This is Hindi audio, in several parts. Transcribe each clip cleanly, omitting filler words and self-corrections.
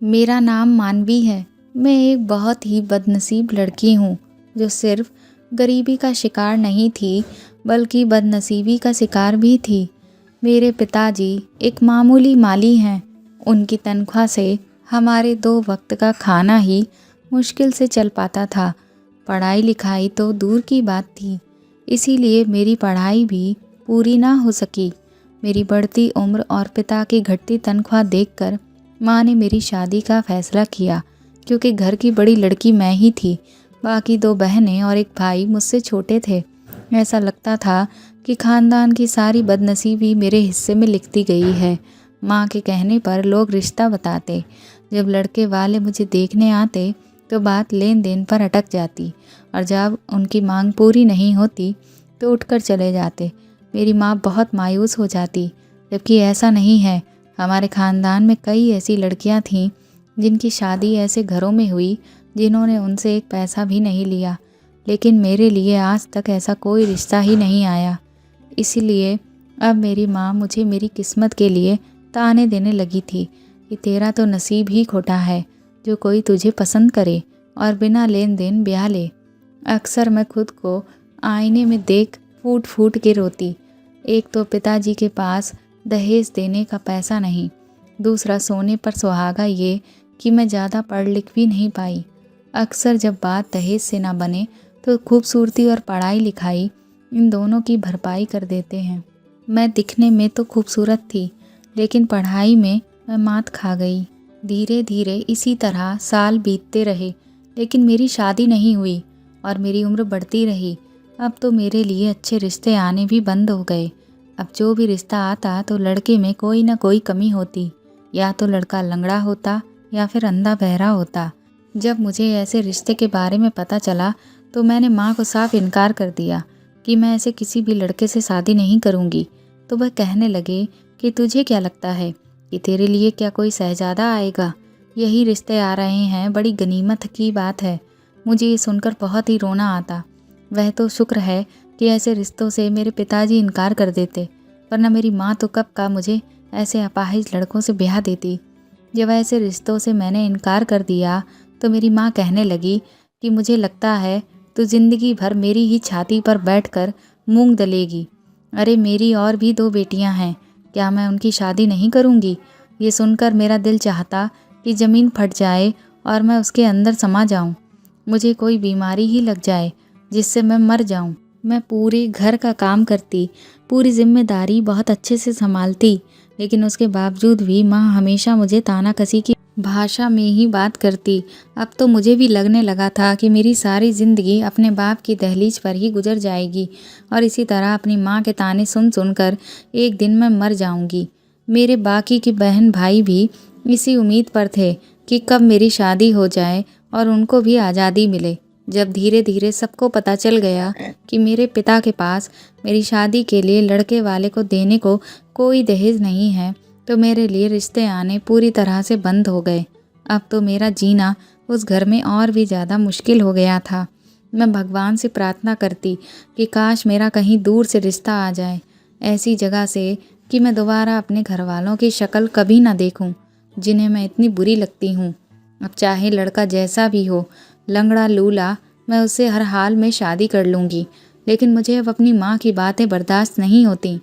मेरा नाम मानवी है। मैं एक बहुत ही बदनसीब लड़की हूँ जो सिर्फ गरीबी का शिकार नहीं थी बल्कि बदनसीबी का शिकार भी थी। मेरे पिताजी एक मामूली माली हैं। उनकी तनख्वाह से हमारे 2 वक्त का खाना ही मुश्किल से चल पाता था। पढ़ाई लिखाई तो दूर की बात थी, इसीलिए मेरी पढ़ाई भी पूरी ना हो सकी। मेरी बढ़ती उम्र और पिता की घटती तनख्वाह देखकर माँ ने मेरी शादी का फैसला किया, क्योंकि घर की बड़ी लड़की मैं ही थी। बाकी 2 बहनें और एक भाई मुझसे छोटे थे। ऐसा लगता था कि खानदान की सारी बदनसीबी मेरे हिस्से में लिखती गई है। माँ के कहने पर लोग रिश्ता बताते। जब लड़के वाले मुझे देखने आते तो बात लेन देन पर अटक जाती, और जब उनकी मांग पूरी नहीं होती तो उठकर चले जाते। मेरी माँ बहुत मायूस हो जाती, जबकि ऐसा नहीं है। हमारे खानदान में कई ऐसी लड़कियाँ थीं जिनकी शादी ऐसे घरों में हुई जिन्होंने उनसे एक पैसा भी नहीं लिया, लेकिन मेरे लिए आज तक ऐसा कोई रिश्ता ही नहीं आया। इसलिए अब मेरी माँ मुझे मेरी किस्मत के लिए ताने देने लगी थी कि तेरा तो नसीब ही खोटा है जो कोई तुझे पसंद करे और बिना लेन देन ब्याह ले। अक्सर मैं खुद को आईने में देख फूट फूट के रोती। एक तो पिताजी के पास दहेज देने का पैसा नहीं, दूसरा सोने पर सुहागा ये कि मैं ज़्यादा पढ़ लिख भी नहीं पाई। अक्सर जब बात दहेज से ना बने तो खूबसूरती और पढ़ाई लिखाई इन दोनों की भरपाई कर देते हैं। मैं दिखने में तो खूबसूरत थी, लेकिन पढ़ाई में मैं मात खा गई। धीरे धीरे इसी तरह साल बीतते रहे, लेकिन मेरी शादी नहीं हुई और मेरी उम्र बढ़ती रही। अब तो मेरे लिए अच्छे रिश्ते आने भी बंद हो गए। अब जो भी रिश्ता आता तो लड़के में कोई ना कोई कमी होती, या तो लड़का लंगड़ा होता या फिर अंधा बहरा होता। जब मुझे ऐसे रिश्ते के बारे में पता चला तो मैंने माँ को साफ इनकार कर दिया कि मैं ऐसे किसी भी लड़के से शादी नहीं करूँगी। तो वह कहने लगे कि तुझे क्या लगता है कि तेरे लिए क्या कोई शहजादा आएगा? यही रिश्ते आ रहे हैं, बड़ी गनीमत की बात है। मुझे ये सुनकर बहुत ही रोना आता। वह तो शुक्र है कि ऐसे रिश्तों से मेरे पिताजी इनकार कर देते, वरना मेरी माँ तो कब का मुझे ऐसे अपाहिज लड़कों से ब्याह देती। जब ऐसे रिश्तों से मैंने इनकार कर दिया तो मेरी माँ कहने लगी कि मुझे लगता है तो ज़िंदगी भर मेरी ही छाती पर बैठकर मूंग दलेगी। अरे मेरी और भी 2 बेटियां हैं, क्या मैं उनकी शादी नहीं करूंगी? ये सुनकर मेरा दिल चाहता कि ज़मीन फट जाए और मैं उसके अंदर समा जाऊं। मुझे कोई बीमारी ही लग जाए जिससे मैं मर जाऊं। मैं पूरे घर का काम करती, पूरी जिम्मेदारी बहुत अच्छे से संभालती, लेकिन उसके बावजूद भी माँ हमेशा मुझे तानाकसी की भाषा में ही बात करती। अब तो मुझे भी लगने लगा था कि मेरी सारी ज़िंदगी अपने बाप की दहलीज पर ही गुजर जाएगी और इसी तरह अपनी माँ के ताने सुन सुनकर एक दिन मैं मर जाऊंगी। मेरे बाकी के बहन भाई भी इसी उम्मीद पर थे कि कब मेरी शादी हो जाए और उनको भी आज़ादी मिले। जब धीरे धीरे सबको पता चल गया कि मेरे पिता के पास मेरी शादी के लिए लड़के वाले को देने को कोई दहेज नहीं है, तो मेरे लिए रिश्ते आने पूरी तरह से बंद हो गए। अब तो मेरा जीना उस घर में और भी ज़्यादा मुश्किल हो गया था। मैं भगवान से प्रार्थना करती कि काश मेरा कहीं दूर से रिश्ता आ जाए, ऐसी जगह से कि मैं दोबारा अपने घर वालों की शक्ल कभी ना देखूं, जिन्हें मैं इतनी बुरी लगती हूँ। अब चाहे लड़का जैसा भी हो, लंगड़ा लूला, मैं उससे हर हाल में शादी कर लूँगी। लेकिन मुझे अब अपनी माँ की बातें बर्दाश्त नहीं होती।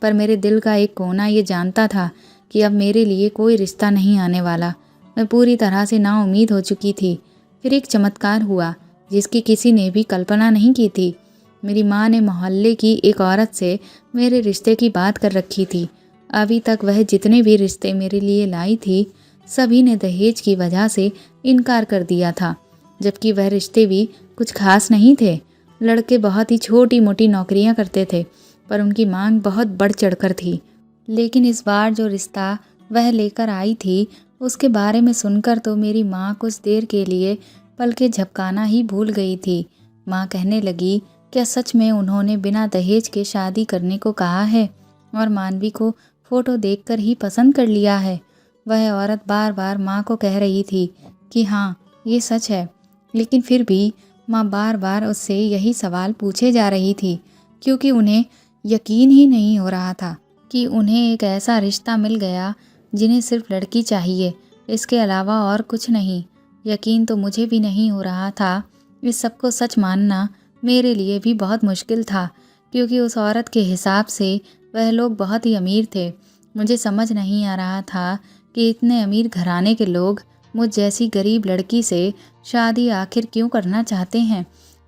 पर मेरे दिल का एक कोना ये जानता था कि अब मेरे लिए कोई रिश्ता नहीं आने वाला। मैं पूरी तरह से नाउम्मीद हो चुकी थी। फिर एक चमत्कार हुआ जिसकी किसी ने भी कल्पना नहीं की थी। मेरी माँ ने मोहल्ले की एक औरत से मेरे रिश्ते की बात कर रखी थी। अभी तक वह जितने भी रिश्ते मेरे लिए लाई थी, सभी ने दहेज की वजह से इनकार कर दिया था, जबकि वह रिश्ते भी कुछ खास नहीं थे। लड़के बहुत ही छोटी मोटी नौकरियां करते थे, पर उनकी मांग बहुत बढ़ चढ़कर थी। लेकिन इस बार जो रिश्ता वह लेकर आई थी, उसके बारे में सुनकर तो मेरी माँ कुछ देर के लिए पलकें झपकाना ही भूल गई थी। माँ कहने लगी, क्या सच में उन्होंने बिना दहेज के शादी करने को कहा है और मानवी को फ़ोटो देखकर ही पसंद कर लिया है? वह औरत बार बार माँ को कह रही थी कि हाँ, ये सच है, लेकिन फिर भी माँ बार बार उससे यही सवाल पूछे जा रही थी, क्योंकि उन्हें यकीन ही नहीं हो रहा था कि उन्हें एक ऐसा रिश्ता मिल गया जिन्हें सिर्फ लड़की चाहिए इसके अलावा और कुछ नहीं। यकीन तो मुझे भी नहीं हो रहा था। इस सब को सच मानना मेरे लिए भी बहुत मुश्किल था, क्योंकि उस औरत के हिसाब से वह लोग बहुत ही अमीर थे। मुझे समझ नहीं आ रहा था कि इतने अमीर घराने के लोग मुझ जैसी गरीब लड़की से शादी आखिर क्यों करना चाहते हैं।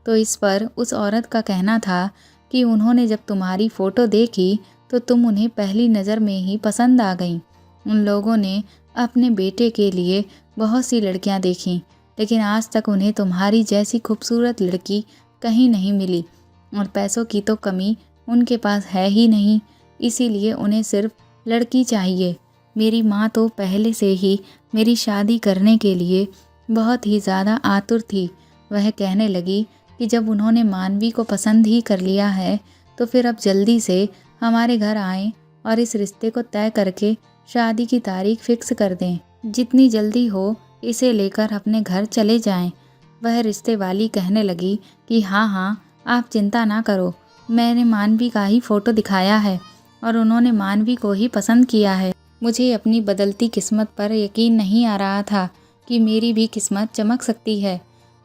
तो इस पर उस औरत का कहना था कि उन्होंने जब तुम्हारी फ़ोटो देखी तो तुम उन्हें पहली नज़र में ही पसंद आ गईं। उन लोगों ने अपने बेटे के लिए बहुत सी लड़कियां देखीं, लेकिन आज तक उन्हें तुम्हारी जैसी खूबसूरत लड़की कहीं नहीं मिली, और पैसों की तो कमी उनके पास है ही नहीं, इसीलिए उन्हें सिर्फ लड़की चाहिए। मेरी माँ तो पहले से ही मेरी शादी करने के लिए बहुत ही ज़्यादा आतुर थी। वह कहने लगी कि जब उन्होंने मानवी को पसंद ही कर लिया है तो फिर अब जल्दी से हमारे घर आएं और इस रिश्ते को तय करके शादी की तारीख फिक्स कर दें। जितनी जल्दी हो इसे लेकर अपने घर चले जाएं। वह रिश्ते वाली कहने लगी कि हाँ हाँ, आप चिंता ना करो, मैंने मानवी का ही फ़ोटो दिखाया है और उन्होंने मानवी को ही पसंद किया है। मुझे अपनी बदलती किस्मत पर यकीन नहीं आ रहा था कि मेरी भी किस्मत चमक सकती है।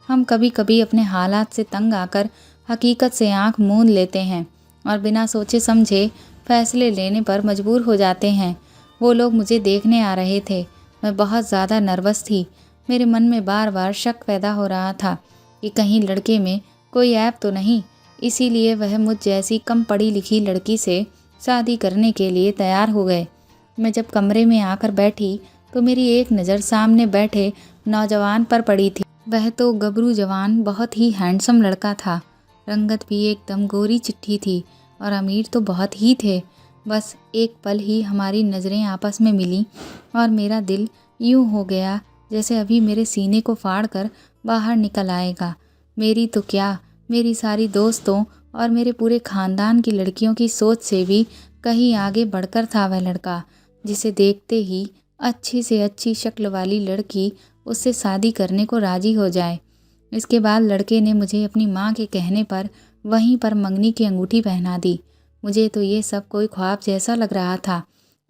हम कभी कभी अपने हालात से तंग आकर हकीकत से आंख मूंद लेते हैं और बिना सोचे समझे फैसले लेने पर मजबूर हो जाते हैं। वो लोग मुझे देखने आ रहे थे। मैं बहुत ज़्यादा नर्वस थी। मेरे मन में बार बार शक पैदा हो रहा था कि कहीं लड़के में कोई ऐप तो नहीं, इसीलिए वह मुझ जैसी कम पढ़ी लिखी लड़की से शादी करने के लिए तैयार हो गए। मैं जब कमरे में आकर बैठी तो मेरी एक नज़र सामने बैठे नौजवान पर पड़ी थी। वह तो गबरू जवान बहुत ही हैंडसम लड़का था। रंगत भी एकदम गोरी चिट्ठी थी और अमीर तो बहुत ही थे। बस एक पल ही हमारी नज़रें आपस में मिली और मेरा दिल यूं हो गया जैसे अभी मेरे सीने को फाड़ कर बाहर निकल आएगा। मेरी तो क्या, मेरी सारी दोस्तों और मेरे पूरे ख़ानदान की लड़कियों की सोच से भी कहीं आगे बढ़कर था वह लड़का, जिसे देखते ही अच्छी से अच्छी शक्ल वाली लड़की उससे शादी करने को राज़ी हो जाए। इसके बाद लड़के ने मुझे अपनी माँ के कहने पर वहीं पर मंगनी की अंगूठी पहना दी। मुझे तो ये सब कोई ख्वाब जैसा लग रहा था।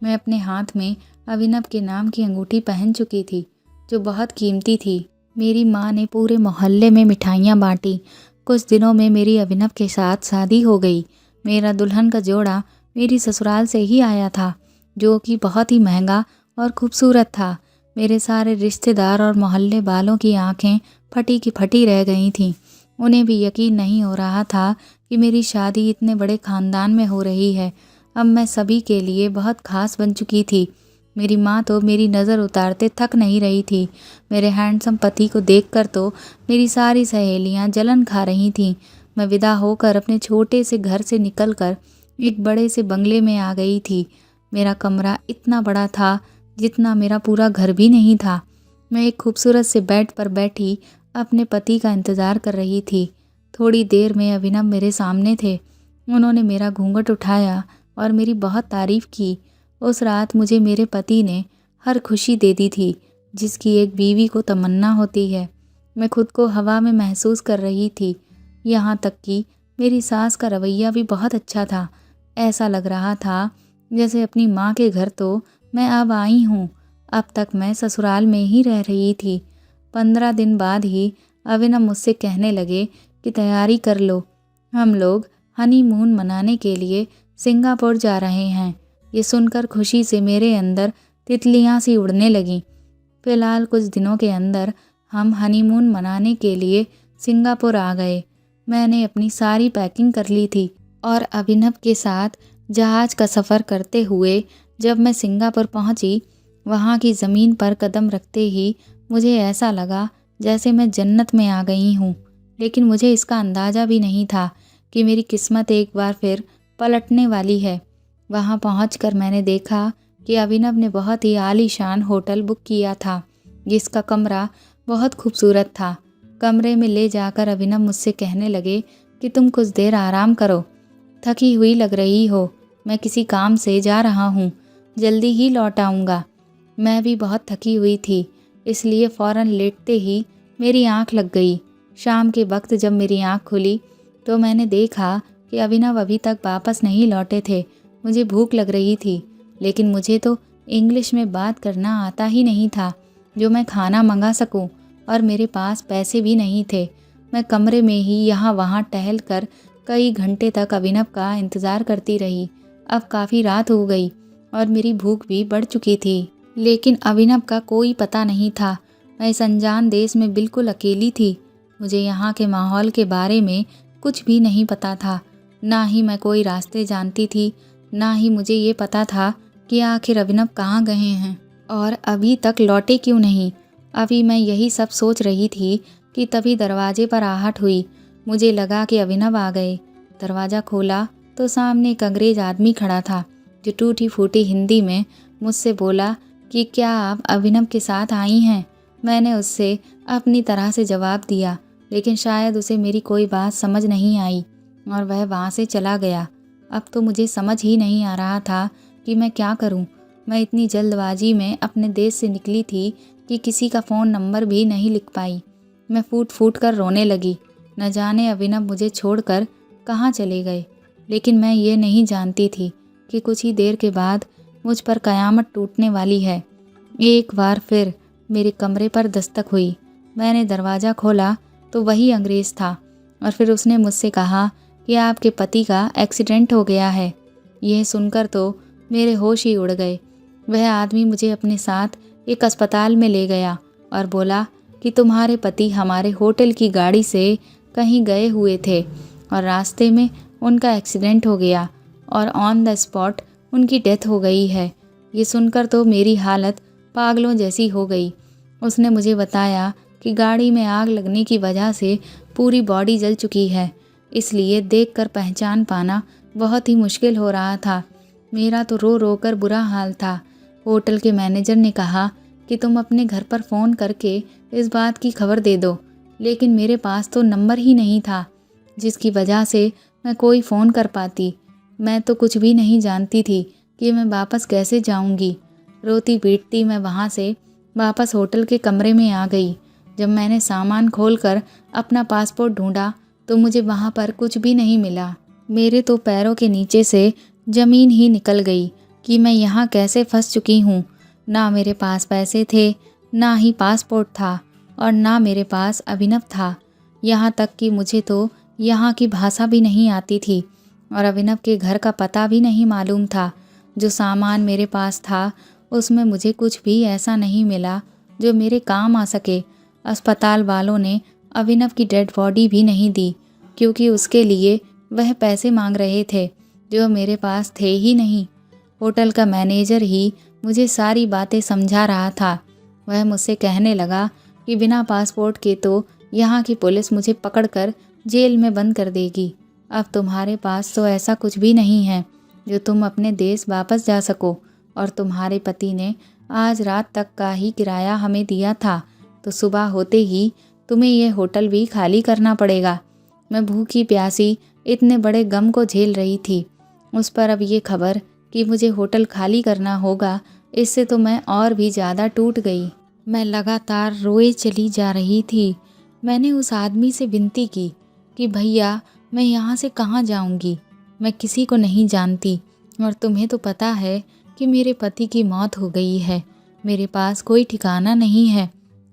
मैं अपने हाथ में अभिनव के नाम की अंगूठी पहन चुकी थी, जो बहुत कीमती थी। मेरी माँ ने पूरे मोहल्ले में मिठाइयाँ बांटी। कुछ दिनों में मेरी अभिनव के साथ शादी हो गई। मेरा दुल्हन का जोड़ा मेरी ससुराल से ही आया था, जो कि बहुत ही महंगा और खूबसूरत था। मेरे सारे रिश्तेदार और मोहल्ले वालों की आंखें फटी की फटी रह गई थीं। उन्हें भी यकीन नहीं हो रहा था कि मेरी शादी इतने बड़े ख़ानदान में हो रही है। अब मैं सभी के लिए बहुत ख़ास बन चुकी थी। मेरी माँ तो मेरी नज़र उतारते थक नहीं रही थी। मेरे हैंडसम पति को देखकर तो मेरी सारी सहेलियाँ जलन खा रही थीं। मैं विदा होकर अपने छोटे से घर से निकलकर एक बड़े से बंगले में आ गई थी। मेरा कमरा इतना बड़ा था जितना मेरा पूरा घर भी नहीं था। मैं एक खूबसूरत से बेड पर बैठी अपने पति का इंतज़ार कर रही थी। थोड़ी देर में अभिनव मेरे सामने थे। उन्होंने मेरा घूंघट उठाया और मेरी बहुत तारीफ़ की। उस रात मुझे मेरे पति ने हर खुशी दे दी थी जिसकी एक बीवी को तमन्ना होती है। मैं खुद को हवा में महसूस कर रही थी। यहाँ तक कि मेरी सास का रवैया भी बहुत अच्छा था। ऐसा लग रहा था जैसे अपनी माँ के घर तो मैं अब आई हूँ। अब तक मैं ससुराल में ही रह रही थी। 15 दिन बाद ही अभिनव मुझसे कहने लगे कि तैयारी कर लो, हम लोग हनीमून मनाने के लिए सिंगापुर जा रहे हैं। ये सुनकर खुशी से मेरे अंदर तितलियाँ सी उड़ने लगीं। फ़िलहाल कुछ दिनों के अंदर हम हनीमून मनाने के लिए सिंगापुर आ गए। मैंने अपनी सारी पैकिंग कर ली थी और अभिनव के साथ जहाज़ का सफ़र करते हुए जब मैं सिंगापुर पहुंची, वहां की ज़मीन पर कदम रखते ही मुझे ऐसा लगा जैसे मैं जन्नत में आ गई हूँ। लेकिन मुझे इसका अंदाज़ा भी नहीं था कि मेरी किस्मत एक बार फिर पलटने वाली है। वहां पहुंचकर मैंने देखा कि अभिनव ने बहुत ही आलीशान होटल बुक किया था, जिसका कमरा बहुत खूबसूरत था। कमरे में ले जाकर अभिनव मुझसे कहने लगे कि तुम कुछ देर आराम करो, थकी हुई लग रही हो, मैं किसी काम से जा रहा हूँ, जल्दी ही लौट आऊँगा। मैं भी बहुत थकी हुई थी, इसलिए फ़ौरन लेटते ही मेरी आँख लग गई। शाम के वक्त जब मेरी आँख खुली तो मैंने देखा कि अभिनव अभी तक वापस नहीं लौटे थे। मुझे भूख लग रही थी, लेकिन मुझे तो इंग्लिश में बात करना आता ही नहीं था। जो मैं खाना मंगा सकूं, और मेरे पास पैसे भी नहीं थे। मैं कमरे में ही यहाँ वहाँ टहल कर कई घंटे तक अभिनव का इंतज़ार करती रही। अब काफ़ी रात हो गई और मेरी भूख भी बढ़ चुकी थी, लेकिन अभिनव का कोई पता नहीं था। मैं इस अनजान देश में बिल्कुल अकेली थी। मुझे यहाँ के माहौल के बारे में कुछ भी नहीं पता था। ना ही मैं कोई रास्ते जानती थी, ना ही मुझे ये पता था कि आखिर अभिनव कहाँ गए हैं और अभी तक लौटे क्यों नहीं। अभी मैं यही सब सोच रही थी कि तभी दरवाजे पर आहट हुई। मुझे लगा कि अभिनव आ गए। दरवाज़ा खोला तो सामने एक अंग्रेज आदमी खड़ा था, जो टूटी फूटी हिंदी में मुझसे बोला कि क्या आप अभिनव के साथ आई हैं। मैंने उससे अपनी तरह से जवाब दिया, लेकिन शायद उसे मेरी कोई बात समझ नहीं आई और वह वहाँ से चला गया। अब तो मुझे समझ ही नहीं आ रहा था कि मैं क्या करूं। मैं इतनी जल्दबाजी में अपने देश से निकली थी कि किसी का फ़ोन नंबर भी नहीं लिख पाई। मैं फूट फूट कर रोने लगी। न जाने अभिनव मुझे छोड़कर कहाँ चले गए, लेकिन मैं ये नहीं जानती थी कि कुछ ही देर के बाद मुझ पर कयामत टूटने वाली है। एक बार फिर मेरे कमरे पर दस्तक हुई। मैंने दरवाज़ा खोला तो वही अंग्रेज़ था और फिर उसने मुझसे कहा कि आपके पति का एक्सीडेंट हो गया है। यह सुनकर तो मेरे होश ही उड़ गए। वह आदमी मुझे अपने साथ एक अस्पताल में ले गया और बोला कि तुम्हारे पति हमारे होटल की गाड़ी से कहीं गए हुए थे और रास्ते में उनका एक्सीडेंट हो गया और ऑन द स्पॉट उनकी डेथ हो गई है। ये सुनकर तो मेरी हालत पागलों जैसी हो गई। उसने मुझे बताया कि गाड़ी में आग लगने की वजह से पूरी बॉडी जल चुकी है, इसलिए देखकर पहचान पाना बहुत ही मुश्किल हो रहा था। मेरा तो रो रो कर बुरा हाल था। होटल के मैनेजर ने कहा कि तुम अपने घर पर फ़ोन करके इस बात की खबर दे दो, लेकिन मेरे पास तो नंबर ही नहीं था, जिसकी वजह से मैं कोई फ़ोन कर पाती। मैं तो कुछ भी नहीं जानती थी कि मैं वापस कैसे जाऊंगी। रोती पीटती मैं वहाँ से वापस होटल के कमरे में आ गई। जब मैंने सामान खोलकर अपना पासपोर्ट ढूंढा तो मुझे वहाँ पर कुछ भी नहीं मिला। मेरे तो पैरों के नीचे से ज़मीन ही निकल गई कि मैं यहाँ कैसे फंस चुकी हूँ। ना मेरे पास पैसे थे, ना ही पासपोर्ट था और ना मेरे पास अभिनव था। यहाँ तक कि मुझे तो यहाँ की भाषा भी नहीं आती थी और अभिनव के घर का पता भी नहीं मालूम था। जो सामान मेरे पास था उसमें मुझे कुछ भी ऐसा नहीं मिला जो मेरे काम आ सके। अस्पताल वालों ने अभिनव की डेड बॉडी भी नहीं दी, क्योंकि उसके लिए वह पैसे मांग रहे थे जो मेरे पास थे ही नहीं। होटल का मैनेजर ही मुझे सारी बातें समझा रहा था। वह मुझसे कहने लगा कि बिना पासपोर्ट के तो यहाँ की पुलिस मुझे पकड़कर जेल में बंद कर देगी। अब तुम्हारे पास तो ऐसा कुछ भी नहीं है जो तुम अपने देश वापस जा सको, और तुम्हारे पति ने आज रात तक का ही किराया हमें दिया था, तो सुबह होते ही तुम्हें यह होटल भी खाली करना पड़ेगा। मैं भूखी प्यासी इतने बड़े गम को झेल रही थी, उस पर अब ये खबर कि मुझे होटल खाली करना होगा, इससे तो मैं और भी ज़्यादा टूट गई। मैं लगातार रोए चली जा रही थी। मैंने उस आदमी से विनती की कि भैया, मैं यहाँ से कहाँ जाऊँगी, मैं किसी को नहीं जानती और तुम्हें तो पता है कि मेरे पति की मौत हो गई है, मेरे पास कोई ठिकाना नहीं है।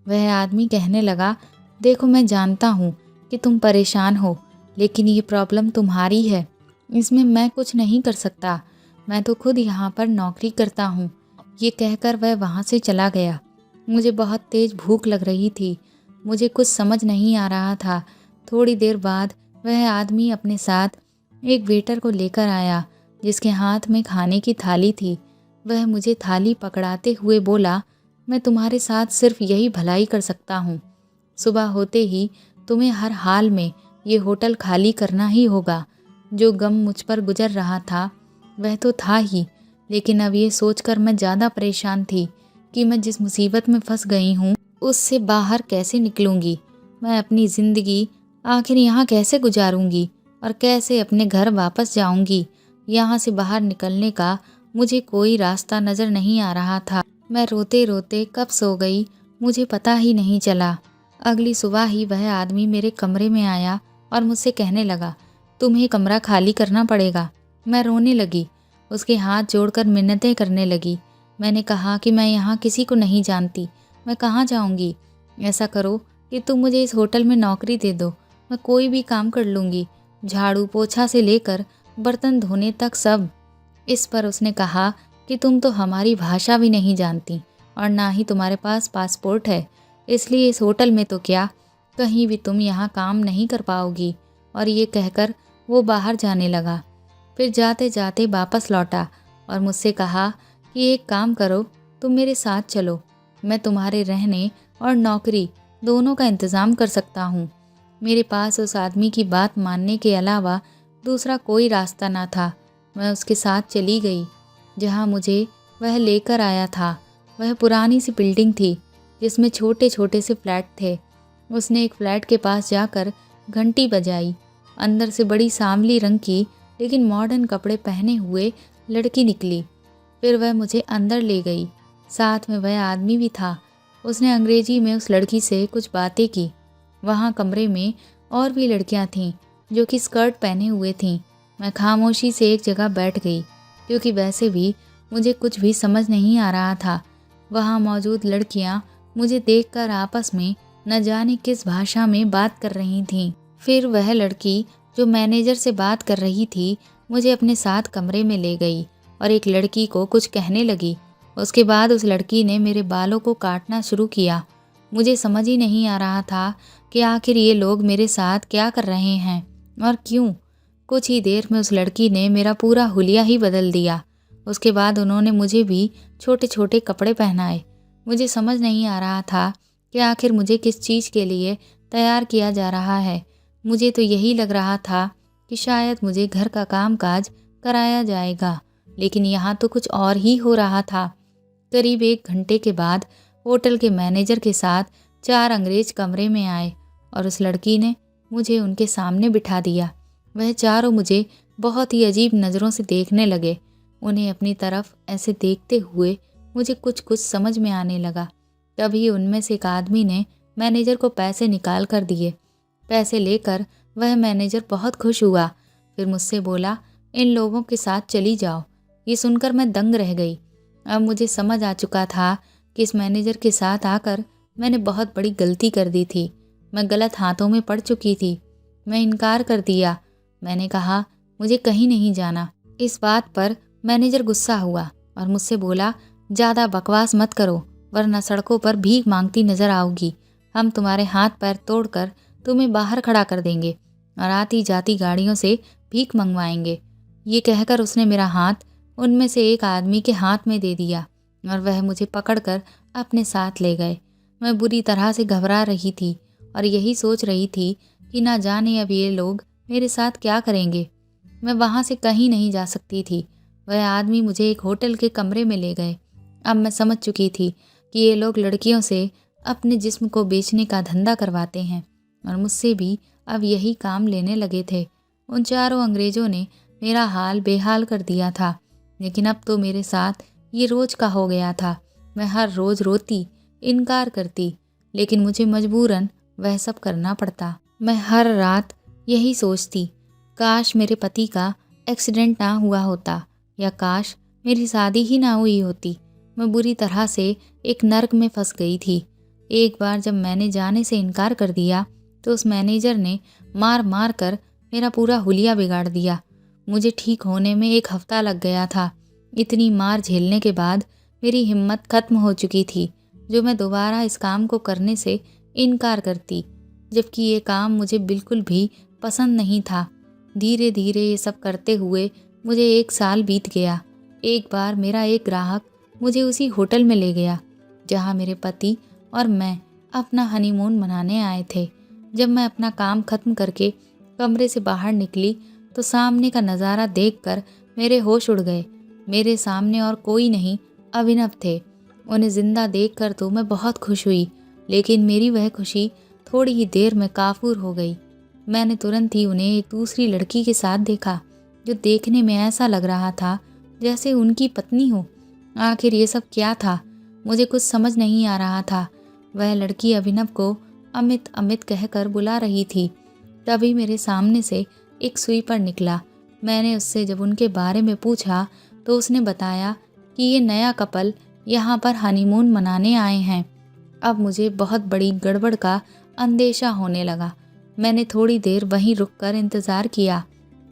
वह आदमी कहने लगा, देखो मैं जानता हूँ कि तुम परेशान हो, लेकिन ये प्रॉब्लम तुम्हारी है, इसमें मैं कुछ नहीं कर सकता, मैं तो खुद यहाँ पर नौकरी करता हूँ। ये कहकर वह वहाँ से चला गया। मुझे बहुत तेज़ भूख लग रही थी, मुझे कुछ समझ नहीं आ रहा था। थोड़ी देर बाद वह आदमी अपने साथ एक वेटर को लेकर आया, जिसके हाथ में खाने की थाली थी। वह मुझे थाली पकड़ाते हुए बोला, मैं तुम्हारे साथ सिर्फ यही भलाई कर सकता हूँ। सुबह होते ही तुम्हें हर हाल में ये होटल खाली करना ही होगा। जो गम मुझ पर गुजर रहा था वह तो था ही, लेकिन अब ये सोचकर मैं ज़्यादा परेशान थी कि मैं जिस मुसीबत में फंस गई हूँ उससे बाहर कैसे निकलूँगी। मैं अपनी ज़िंदगी आखिर यहाँ कैसे गुजारूँगी और कैसे अपने घर वापस जाऊँगी। यहाँ से बाहर निकलने का मुझे कोई रास्ता नज़र नहीं आ रहा था। मैं रोते रोते कब सो गई मुझे पता ही नहीं चला। अगली सुबह ही वह आदमी मेरे कमरे में आया और मुझसे कहने लगा, तुम्हें कमरा खाली करना पड़ेगा। मैं रोने लगी, उसके हाथ जोड़कर मिन्नतें करने लगी। मैंने कहा कि मैं यहाँ किसी को नहीं जानती, मैं कहाँ जाऊँगी? ऐसा करो कि तुम मुझे इस होटल में नौकरी दे दो, मैं कोई भी काम कर लूँगी, झाड़ू पोछा से लेकर बर्तन धोने तक सब। इस पर उसने कहा कि तुम तो हमारी भाषा भी नहीं जानती और ना ही तुम्हारे पास पासपोर्ट है, इसलिए इस होटल में तो क्या, कहीं भी तुम यहाँ काम नहीं कर पाओगी। और ये कहकर वो बाहर जाने लगा। फिर जाते जाते वापस लौटा और मुझसे कहा कि एक काम करो, तुम मेरे साथ चलो, मैं तुम्हारे रहने और नौकरी दोनों का इंतज़ाम कर सकता हूँ। मेरे पास उस आदमी की बात मानने के अलावा दूसरा कोई रास्ता ना था। मैं उसके साथ चली गई। जहाँ मुझे वह लेकर आया था वह पुरानी सी बिल्डिंग थी जिसमें छोटे छोटे से फ्लैट थे। उसने एक फ्लैट के पास जाकर घंटी बजाई। अंदर से बड़ी सांवली रंग की लेकिन मॉडर्न कपड़े पहने हुए लड़की निकली। फिर वह मुझे अंदर ले गई। साथ में वह आदमी भी था। उसने अंग्रेजी में उस लड़की से कुछ बातें की। वहाँ कमरे में और भी लड़कियाँ थीं जो कि स्कर्ट पहने हुए थीं। मैं खामोशी से एक जगह बैठ गई क्योंकि वैसे भी मुझे कुछ भी समझ नहीं आ रहा था। वहाँ मौजूद लड़कियाँ मुझे देखकर आपस में न जाने किस भाषा में बात कर रही थीं। फिर वह लड़की जो मैनेजर से बात कर रही थी मुझे अपने साथ कमरे में ले गई और एक लड़की को कुछ कहने लगी। उसके बाद उस लड़की ने मेरे बालों को काटना शुरू किया। मुझे समझ ही नहीं आ रहा था कि आखिर ये लोग मेरे साथ क्या कर रहे हैं और क्यों। कुछ ही देर में उस लड़की ने मेरा पूरा हुलिया ही बदल दिया। उसके बाद उन्होंने मुझे भी छोटे छोटे कपड़े पहनाए। मुझे समझ नहीं आ रहा था कि आखिर मुझे किस चीज़ के लिए तैयार किया जा रहा है। मुझे तो यही लग रहा था कि शायद मुझे घर का कामकाज कराया जाएगा, लेकिन यहाँ तो कुछ और ही हो रहा था। करीब 1 घंटे के बाद होटल के मैनेजर के साथ 4 अंग्रेज कमरे में आए और उस लड़की ने मुझे उनके सामने बिठा दिया। वह चारों मुझे बहुत ही अजीब नज़रों से देखने लगे। उन्हें अपनी तरफ ऐसे देखते हुए मुझे कुछ कुछ समझ में आने लगा। तभी उनमें से एक आदमी ने मैनेजर को पैसे निकाल कर दिए। पैसे लेकर वह मैनेजर बहुत खुश हुआ। फिर मुझसे बोला, इन लोगों के साथ चली जाओ। ये सुनकर मैं दंग रह गई। अब मुझे समझ आ चुका था कि इस मैनेजर के साथ आकर मैंने बहुत बड़ी गलती कर दी थी। मैं गलत हाथों में पड़ चुकी थी। मैं इनकार कर दिया। मैंने कहा, मुझे कहीं नहीं जाना। इस बात पर मैनेजर गुस्सा हुआ और मुझसे बोला, ज़्यादा बकवास मत करो वरना सड़कों पर भीख मांगती नजर आओगी। हम तुम्हारे हाथ पैर तोड़कर तुम्हें बाहर खड़ा कर देंगे और आती जाती गाड़ियों से भीख मंगवाएंगे। ये कहकर उसने मेरा हाथ उनमें से एक आदमी के हाथ में दे दिया और वह मुझे पकड़कर अपने साथ ले गए। मैं बुरी तरह से घबरा रही थी और यही सोच रही थी कि ना जाने अब ये लोग मेरे साथ क्या करेंगे। मैं वहाँ से कहीं नहीं जा सकती थी। वह आदमी मुझे एक होटल के कमरे में ले गए। अब मैं समझ चुकी थी कि ये लोग लड़कियों से अपने जिस्म को बेचने का धंधा करवाते हैं और मुझसे भी अब यही काम लेने लगे थे। उन चारों अंग्रेजों ने मेरा हाल बेहाल कर दिया था, लेकिन अब तो मेरे साथ ये रोज का हो गया था। मैं हर रोज रोती, इनकार करती, लेकिन मुझे मजबूरन वह सब करना पड़ता। मैं हर रात यही सोचती, काश मेरे पति का एक्सीडेंट ना हुआ होता या काश मेरी शादी ही ना हुई होती। मैं बुरी तरह से एक नर्क में फंस गई थी। एक बार जब मैंने जाने से इनकार कर दिया तो उस मैनेजर ने मार मार कर मेरा पूरा हुलिया बिगाड़ दिया। मुझे ठीक होने में 1 हफ्ता लग गया था। इतनी मार झेलने के बाद मेरी हिम्मत खत्म हो चुकी थी जो मैं दोबारा इस काम को करने से इनकार करती, जबकि ये काम मुझे बिल्कुल भी पसंद नहीं था। धीरे धीरे ये सब करते हुए मुझे 1 साल बीत गया। एक बार मेरा एक ग्राहक मुझे उसी होटल में ले गया जहाँ मेरे पति और मैं अपना हनीमून मनाने आए थे। जब मैं अपना काम खत्म करके कमरे से बाहर निकली तो सामने का नज़ारा देखकर मेरे होश उड़ गए। मेरे सामने और कोई नहीं, अभिनव थे। उन्हें जिंदा देखकर तो मैं बहुत खुश हुई, लेकिन मेरी वह खुशी थोड़ी ही देर में काफूर हो गई। मैंने तुरंत ही उन्हें एक दूसरी लड़की के साथ देखा जो देखने में ऐसा लग रहा था जैसे उनकी पत्नी हो। आखिर ये सब क्या था, मुझे कुछ समझ नहीं आ रहा था। वह लड़की अभिनव को अमित अमित कहकर बुला रही थी। तभी मेरे सामने से एक स्वीपर निकला। मैंने उससे जब उनके बारे में पूछा तो उसने बताया कि ये नया कपल यहाँ पर हनीमून मनाने आए हैं। अब मुझे बहुत बड़ी गड़बड़ का अंदेशा होने लगा। मैंने थोड़ी देर वहीं रुककर इंतज़ार किया।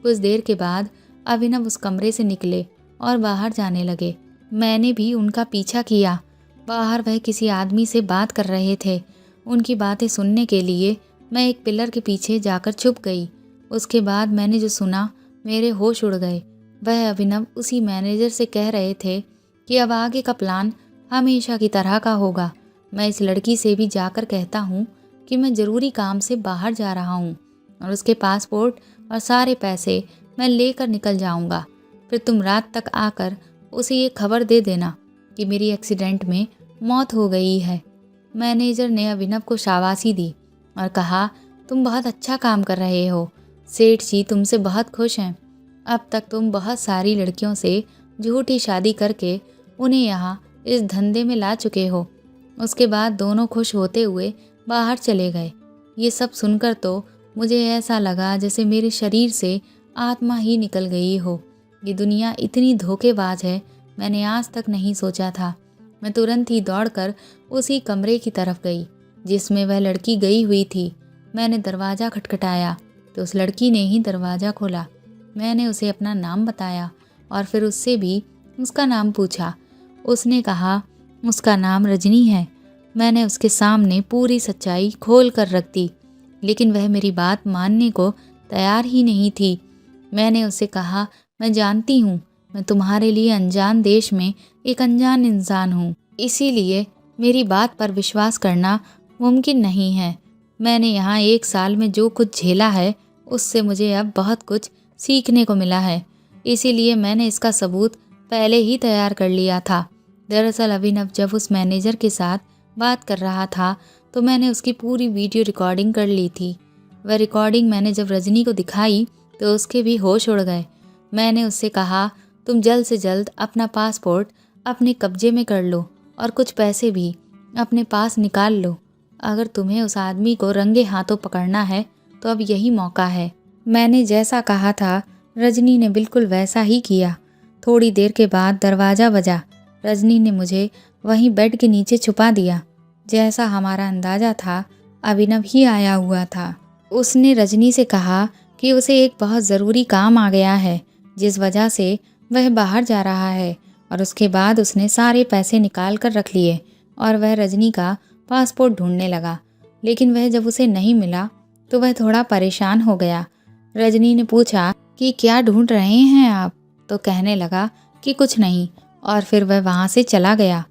कुछ देर के बाद अभिनव उस कमरे से निकले और बाहर जाने लगे। मैंने भी उनका पीछा किया। बाहर वह किसी आदमी से बात कर रहे थे। उनकी बातें सुनने के लिए मैं एक पिलर के पीछे जाकर छुप गई। उसके बाद मैंने जो सुना, मेरे होश उड़ गए। वह अभिनव उसी मैनेजर से कह रहे थे कि अब आगे का प्लान हमेशा की तरह का होगा। मैं इस लड़की से भी जाकर कहता हूँ कि मैं ज़रूरी काम से बाहर जा रहा हूँ और उसके पासपोर्ट और सारे पैसे मैं लेकर निकल जाऊँगा। फिर तुम रात तक आकर उसे ये खबर दे देना कि मेरी एक्सीडेंट में मौत हो गई है। मैनेजर ने अभिनव को शाबाशी दी और कहा, तुम बहुत अच्छा काम कर रहे हो। सेठ जी तुमसे बहुत खुश हैं। अब तक तुम बहुत सारी लड़कियों से झूठी शादी करके उन्हें यहाँ इस धंधे में ला चुके हो। उसके बाद दोनों खुश होते हुए बाहर चले गए। ये सब सुनकर तो मुझे ऐसा लगा जैसे मेरे शरीर से आत्मा ही निकल गई हो। ये दुनिया इतनी धोखेबाज है, मैंने आज तक नहीं सोचा था। मैं तुरंत ही दौड़कर उसी कमरे की तरफ गई जिसमें वह लड़की गई हुई थी। मैंने दरवाज़ा खटखटाया तो उस लड़की ने ही दरवाज़ा खोला। मैंने उसे अपना नाम बताया और फिर उससे भी उसका नाम पूछा। उसने कहा उसका नाम रजनी है। मैंने उसके सामने पूरी सच्चाई खोल कर रख दी, लेकिन वह मेरी बात मानने को तैयार ही नहीं थी। मैंने उससे कहा, मैं जानती हूँ मैं तुम्हारे लिए अनजान देश में एक अनजान इंसान हूँ, इसीलिए मेरी बात पर विश्वास करना मुमकिन नहीं है। मैंने यहाँ 1 साल में जो कुछ झेला है उससे मुझे अब बहुत कुछ सीखने को मिला है, इसीलिए मैंने इसका सबूत पहले ही तैयार कर लिया था। दरअसल अभिनव जब उस मैनेजर के साथ बात कर रहा था तो मैंने उसकी पूरी वीडियो रिकॉर्डिंग कर ली थी। वह रिकॉर्डिंग मैंने जब रजनी को दिखाई तो उसके भी होश उड़ गए। मैंने उससे कहा, तुम जल्द से जल्द अपना पासपोर्ट अपने कब्जे में कर लो और कुछ पैसे भी अपने पास निकाल लो। अगर तुम्हें उस आदमी को रंगे हाथों पकड़ना है तो अब यही मौका है। मैंने जैसा कहा था रजनी ने बिल्कुल वैसा ही किया। थोड़ी देर के बाद दरवाज़ा बजा। रजनी ने मुझे वहीं बेड के नीचे छुपा दिया। जैसा हमारा अंदाज़ा था, अभिनव ही आया हुआ था। उसने रजनी से कहा कि उसे एक बहुत ज़रूरी काम आ गया है जिस वजह से वह बाहर जा रहा है, और उसके बाद उसने सारे पैसे निकाल कर रख लिए और वह रजनी का पासपोर्ट ढूंढने लगा। लेकिन वह जब उसे नहीं मिला तो वह थोड़ा परेशान हो गया। रजनी ने पूछा कि क्या ढूंढ रहे हैं आप, तो कहने लगा कि कुछ नहीं, और फिर वह वहाँ से चला गया।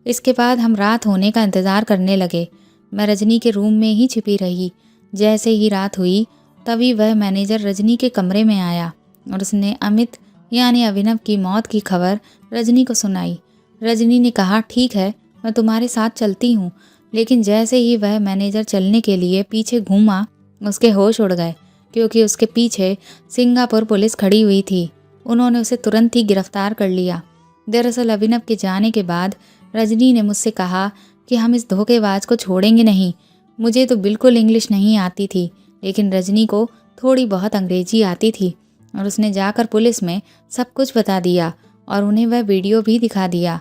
इसके बाद हम रात होने का इंतज़ार करने लगे। मैं रजनी के रूम में ही छिपी रही। जैसे ही रात हुई तभी वह मैनेजर रजनी के कमरे में आया और उसने अमित यानी अभिनव की मौत की खबर रजनी को सुनाई। रजनी ने कहा, ठीक है मैं तुम्हारे साथ चलती हूँ। लेकिन जैसे ही वह मैनेजर चलने के लिए पीछे घूमा, उसके होश उड़ गए क्योंकि उसके पीछे सिंगापुर पुलिस खड़ी हुई थी। उन्होंने उसे तुरंत ही गिरफ्तार कर लिया। दरअसल अभिनव के जाने के बाद रजनी ने मुझसे कहा कि हम इस धोखेबाज को छोड़ेंगे नहीं। मुझे तो बिल्कुल इंग्लिश नहीं आती थी, लेकिन रजनी को थोड़ी बहुत अंग्रेजी आती थी और उसने जाकर पुलिस में सब कुछ बता दिया और उन्हें वह वीडियो भी दिखा दिया।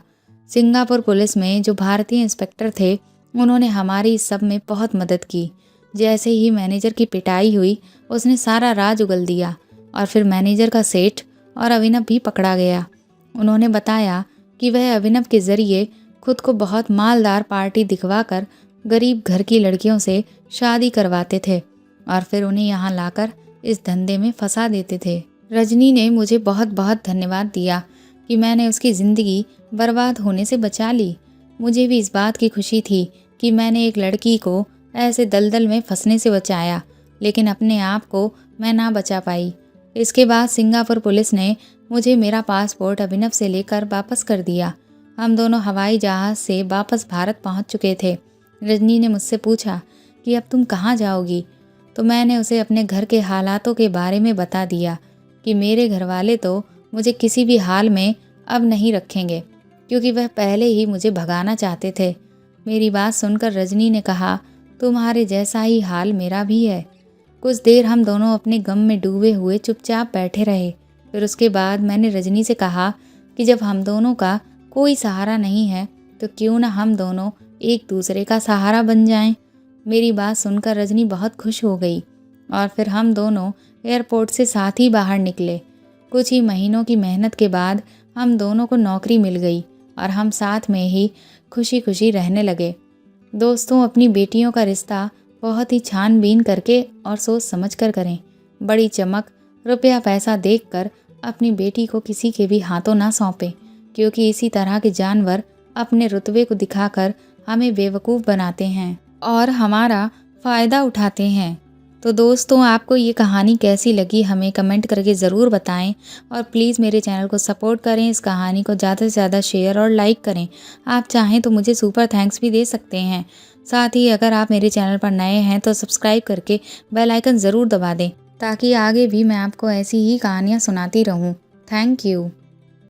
सिंगापुर पुलिस में जो भारतीय इंस्पेक्टर थे उन्होंने हमारी इस सब में बहुत मदद की। जैसे ही मैनेजर की पिटाई हुई उसने सारा राज उगल दिया और फिर मैनेजर का सेठ और अभिनव भी पकड़ा गया। उन्होंने बताया कि वह अभिनव के ज़रिए खुद को बहुत मालदार पार्टी दिखवाकर गरीब घर की लड़कियों से शादी करवाते थे और फिर उन्हें यहाँ लाकर इस धंधे में फंसा देते थे। रजनी ने मुझे बहुत बहुत धन्यवाद दिया कि मैंने उसकी ज़िंदगी बर्बाद होने से बचा ली। मुझे भी इस बात की खुशी थी कि मैंने एक लड़की को ऐसे दलदल में फंसने से बचाया, लेकिन अपने आप को मैं ना बचा पाई। इसके बाद सिंगापुर पुलिस ने मुझे मेरा पासपोर्ट अभिनव से लेकर वापस कर दिया। हम दोनों हवाई जहाज़ से वापस भारत पहुंच चुके थे। रजनी ने मुझसे पूछा कि अब तुम कहाँ जाओगी, तो मैंने उसे अपने घर के हालातों के बारे में बता दिया कि मेरे घर वाले तो मुझे किसी भी हाल में अब नहीं रखेंगे क्योंकि वह पहले ही मुझे भगाना चाहते थे। मेरी बात सुनकर रजनी ने कहा, तुम्हारे जैसा ही हाल मेरा भी है। कुछ देर हम दोनों अपने गम में डूबे हुए चुपचाप बैठे रहे। फिर उसके बाद मैंने रजनी से कहा कि जब हम दोनों का कोई सहारा नहीं है तो क्यों ना हम दोनों एक दूसरे का सहारा बन जाएं। मेरी बात सुनकर रजनी बहुत खुश हो गई और फिर हम दोनों एयरपोर्ट से साथ ही बाहर निकले। कुछ ही महीनों की मेहनत के बाद हम दोनों को नौकरी मिल गई और हम साथ में ही खुशी खुशी रहने लगे। दोस्तों, अपनी बेटियों का रिश्ता बहुत ही छानबीन करके और सोच समझ कर करें। बड़ी चमक, रुपया पैसा देखकर अपनी बेटी को किसी के भी हाथों ना सौंपें, क्योंकि इसी तरह के जानवर अपने रुतबे को दिखाकर हमें बेवकूफ़ बनाते हैं और हमारा फ़ायदा उठाते हैं। तो दोस्तों, आपको ये कहानी कैसी लगी हमें कमेंट करके ज़रूर बताएं और प्लीज़ मेरे चैनल को सपोर्ट करें। इस कहानी को ज़्यादा से ज़्यादा शेयर और लाइक करें। आप चाहें तो मुझे सुपर थैंक्स भी दे सकते हैं। साथ ही अगर आप मेरे चैनल पर नए हैं तो सब्सक्राइब करके बेल आइकन ज़रूर दबा दें, ताकि आगे भी मैं आपको ऐसी ही कहानियाँ सुनाती रहूँ। Thank you.